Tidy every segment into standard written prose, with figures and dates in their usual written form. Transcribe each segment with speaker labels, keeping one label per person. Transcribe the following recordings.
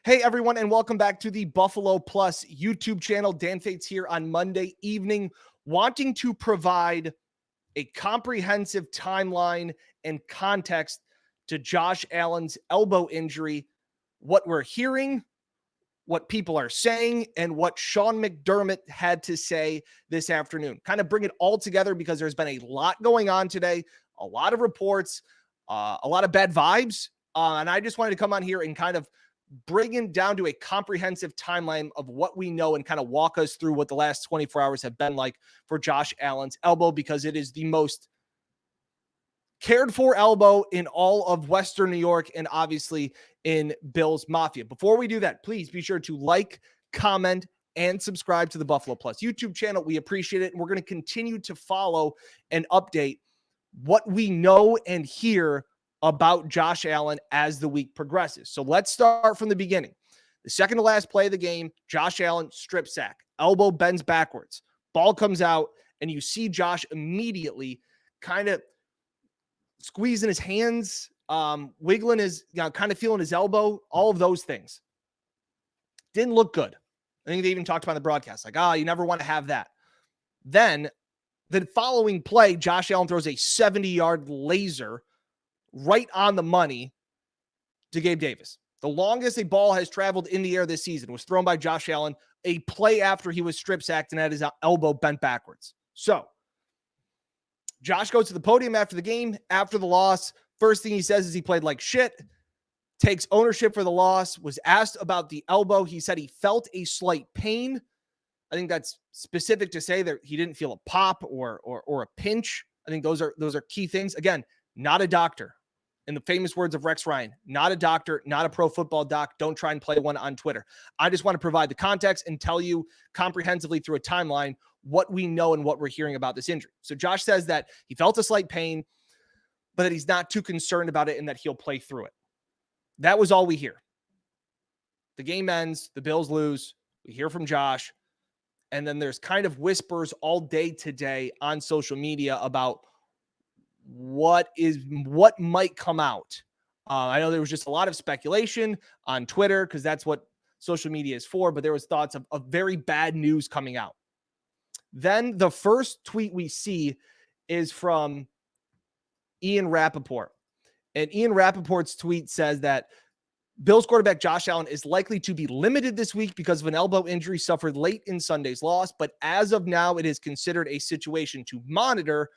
Speaker 1: Hey, everyone, and welcome back to the Buffalo Plus YouTube channel. Dan Fates here on Monday evening, wanting to provide a comprehensive timeline and context to Josh Allen's elbow injury, what we're hearing, what people are saying, and what Sean McDermott had to say this afternoon. Kind of bring it all together because there's been a lot going on today, a lot of reports, a lot of bad vibes, and I just wanted to come on here and kind of bringing down to a comprehensive timeline of what we know and kind of walk us through what the last 24 hours have been like for Josh Allen's elbow, because it is the most cared for elbow in all of Western New York and obviously in Bills Mafia. Before we do that, please be sure to like, comment, and subscribe to the Buffalo Plus YouTube channel. We appreciate it. And we're going to continue to follow and update what we know and hear about Josh Allen as the week progresses. So let's start from the beginning. The second to last play of the game, Josh Allen strip sack, elbow bends backwards, ball comes out, and you see Josh immediately kind of squeezing his hands, wiggling his, kind of feeling his elbow, all of those things. Didn't look good. I think they even talked about the broadcast, like, you never want to have that. Then the following play, Josh Allen throws a 70-yard laser right on the money to Gabe Davis. The longest a ball has traveled in the air this season was thrown by Josh Allen a play after he was strip sacked and had his elbow bent backwards. So Josh goes to the podium after the game, after the loss. First thing he says is he played like shit, takes ownership for the loss, was asked about the elbow. He said he felt a slight pain. I think that's specific to say that he didn't feel a pop or a pinch. I think those are key things. Again, not a doctor. In the famous words of Rex Ryan, not a doctor, not a pro football doc. Don't try and play one on Twitter. I just want to provide the context and tell you comprehensively through a timeline what we know and what we're hearing about this injury. So Josh says that he felt a slight pain, but that he's not too concerned about it and that he'll play through it. That was all we hear. The game ends, the Bills lose. We hear from Josh. And then there's kind of whispers all day today on social media about what might come out. I know there was just a lot of speculation on Twitter because that's what social media is for, but there was thoughts of very bad news coming out. Then the first tweet we see is from Ian Rappaport. And Ian Rappaport's tweet says that Bills quarterback Josh Allen is likely to be limited this week because of an elbow injury suffered late in Sunday's loss, but as of now, it is considered a situation to monitor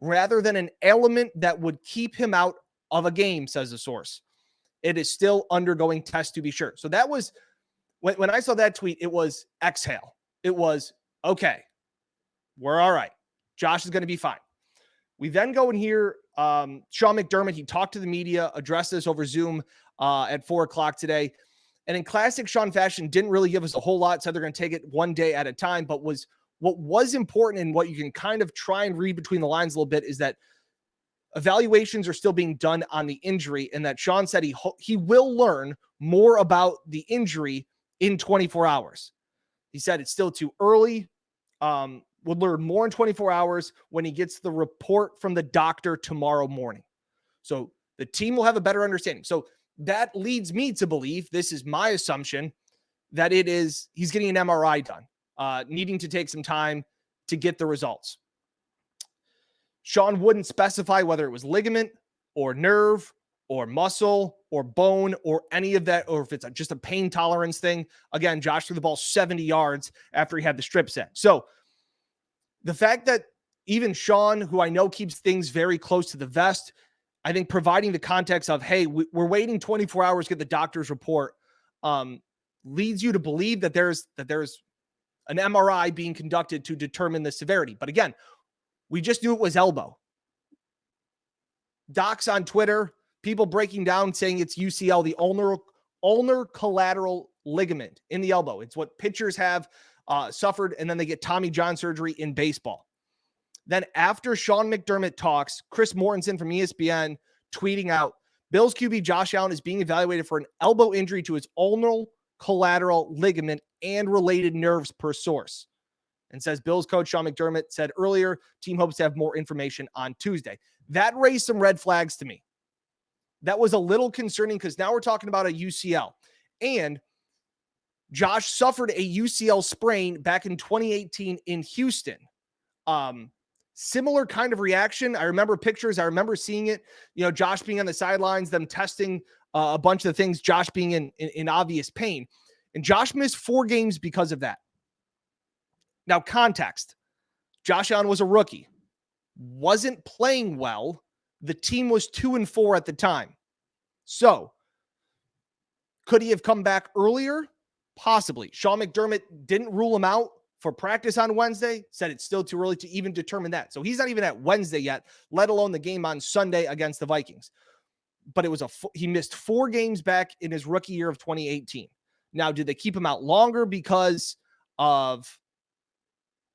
Speaker 1: rather than an element that would keep him out of a game, says the source. It is still undergoing tests to be sure. So that was, when I saw that tweet, it was exhale. It was, okay, we're all right. Josh is going to be fine. We then go and hear Sean McDermott. He talked to the media, addressed this over Zoom at 4 o'clock today. And in classic Sean fashion, didn't really give us a whole lot. Said they're going to take it one day at a time, but what was important and what you can kind of try and read between the lines a little bit is that evaluations are still being done on the injury, and that Sean said he will learn more about the injury in 24 hours. He said it's still too early. We'll learn more in 24 hours when he gets the report from the doctor tomorrow morning. So the team will have a better understanding. So that leads me to believe, this is my assumption, that he's getting an MRI done. Needing to take some time to get the results. Sean wouldn't specify whether it was ligament or nerve or muscle or bone or any of that, or if it's just a pain tolerance thing. Again, Josh threw the ball 70 yards after he had the strip sack. So the fact that even Sean, who I know keeps things very close to the vest, I think providing the context of, hey, we're waiting 24 hours to get the doctor's report, leads you to believe that there's an MRI being conducted to determine the severity. But again, we just knew it was elbow. Docs on Twitter, people breaking down saying it's UCL, the ulnar collateral ligament in the elbow. It's what pitchers have suffered, and then they get Tommy John surgery in baseball. Then after Sean McDermott talks, Chris Mortensen from ESPN tweeting out, Bills QB Josh Allen is being evaluated for an elbow injury to his ulnar collateral ligament and related nerves per source. And says Bills coach Sean McDermott said earlier, team hopes to have more information on Tuesday. That raised some red flags to me. That was a little concerning because now we're talking about a UCL. And Josh suffered a UCL sprain back in 2018 in Houston. Similar kind of reaction. I remember pictures. I remember seeing it, Josh being on the sidelines, them testing a bunch of the things, Josh being in obvious pain. And Josh missed 4 games because of that. Now, context. Josh Allen was a rookie, wasn't playing well. The team was 2-4 at the time. So, could he have come back earlier? Possibly. Sean McDermott didn't rule him out for practice on Wednesday, said it's still too early to even determine that. So he's not even at Wednesday yet, let alone the game on Sunday against the Vikings. But it was he missed 4 games back in his rookie year of 2018. Now, did they keep him out longer because of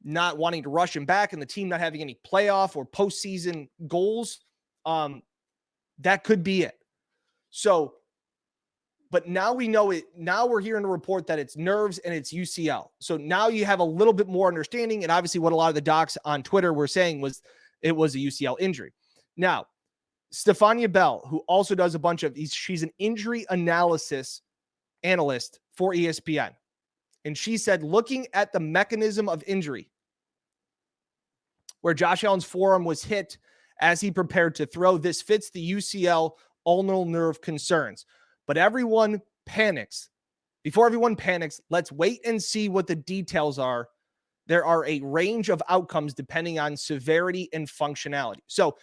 Speaker 1: not wanting to rush him back and the team not having any playoff or postseason goals? That could be it. So, but now we know it. Now we're hearing a report that it's nerves and it's UCL. So now you have a little bit more understanding. And obviously what a lot of the docs on Twitter were saying was it was a UCL injury. Now, Stefania Bell, who also does a bunch of these, she's an injury analysis analyst for ESPN. And she said, looking at the mechanism of injury, where Josh Allen's forearm was hit as he prepared to throw, this fits the UCL ulnar nerve concerns. But everyone panics. Before everyone panics, let's wait and see what the details are. There are a range of outcomes depending on severity and functionality. So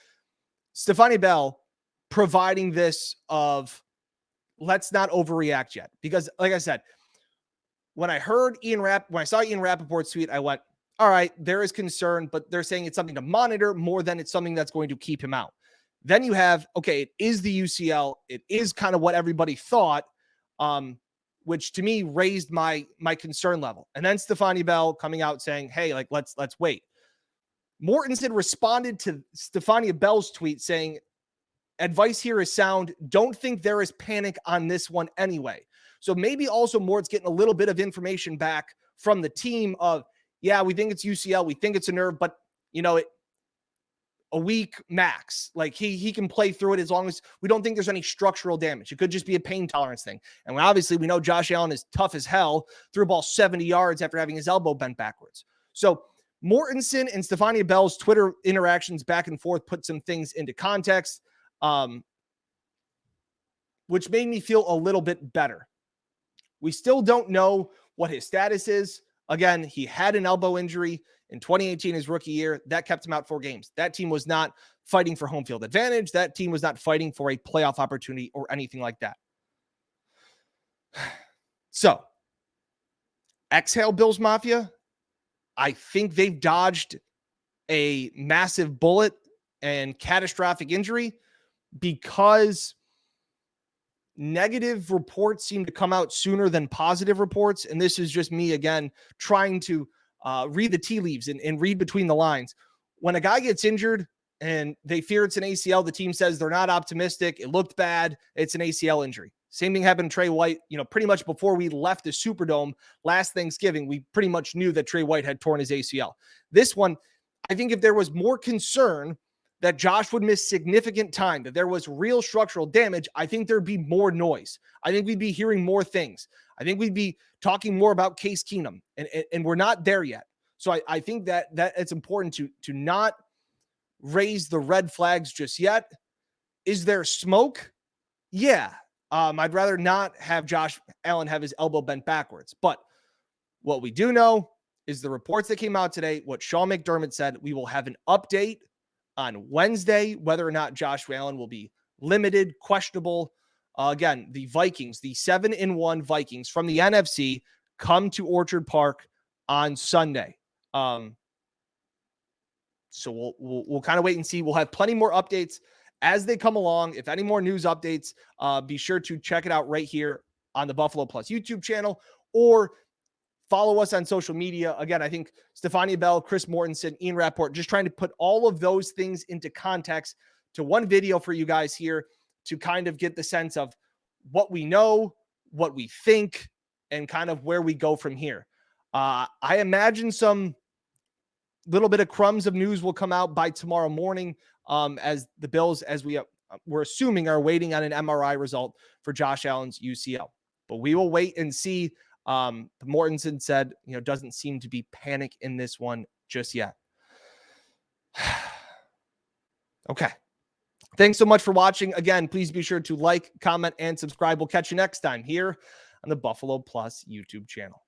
Speaker 1: Stefania Bell providing this of let's not overreact yet. Because like I said, when I saw Ian Rappaport's tweet, I went, all right, there is concern, but they're saying it's something to monitor more than it's something that's going to keep him out. Then you have, okay, it is the UCL. It is kind of what everybody thought, which to me raised my concern level. And then Stefania Bell coming out saying, hey, like, let's wait. Mortensen responded to Stefania Bell's tweet saying, advice here is sound. Don't think there is panic on this one anyway. So maybe also Mort's getting a little bit of information back from the team of, yeah, we think it's UCL. We think it's a nerve, but a week max. Like he can play through it as long as we don't think there's any structural damage. It could just be a pain tolerance thing. And obviously we know Josh Allen is tough as hell, threw a ball 70 yards after having his elbow bent backwards. So Mortensen and Stefania Bell's Twitter interactions back and forth put some things into context, which made me feel a little bit better. We still don't know what his status is. Again, he had an elbow injury in 2018, his rookie year. That kept him out 4 games. That team was not fighting for home field advantage. That team was not fighting for a playoff opportunity or anything like that. So, exhale, Bills Mafia. I think they've dodged a massive bullet and catastrophic injury because negative reports seem to come out sooner than positive reports. And this is just me, again, trying to read the tea leaves and read between the lines. When a guy gets injured and they fear it's an ACL, the team says they're not optimistic. It looked bad. It's an ACL injury. Same thing happened to Trey White. Pretty much before we left the Superdome last Thanksgiving, we pretty much knew that Trey White had torn his ACL. This one, I think if there was more concern that Josh would miss significant time, that there was real structural damage, I think there'd be more noise. I think we'd be hearing more things. I think we'd be talking more about Case Keenum, and we're not there yet. So I think that it's important to not raise the red flags just yet. Is there smoke? Yeah. I'd rather not have Josh Allen have his elbow bent backwards. But what we do know is the reports that came out today, what Sean McDermott said, we will have an update on Wednesday, whether or not Josh Allen will be limited, questionable. Again, the Vikings, the 7-1 Vikings from the NFC come to Orchard Park on Sunday. So we'll kind of wait and see. We'll have plenty more updates as they come along. If any more news updates, be sure to check it out right here on the Buffalo Plus YouTube channel or follow us on social media. Again, I think Stefania Bell, Chris Mortensen, Ian Rappaport, just trying to put all of those things into context to one video for you guys here to kind of get the sense of what we know, what we think, and kind of where we go from here. I imagine some little bit of crumbs of news will come out by tomorrow morning as the Bills, as we're assuming, are waiting on an MRI result for Josh Allen's UCL. but we will wait and see. Mortensen said, doesn't seem to be panic in this one just yet. Okay. Thanks so much for watching. Again, please be sure to like, comment, and subscribe. We'll catch you next time here on the Buffalo Plus YouTube channel.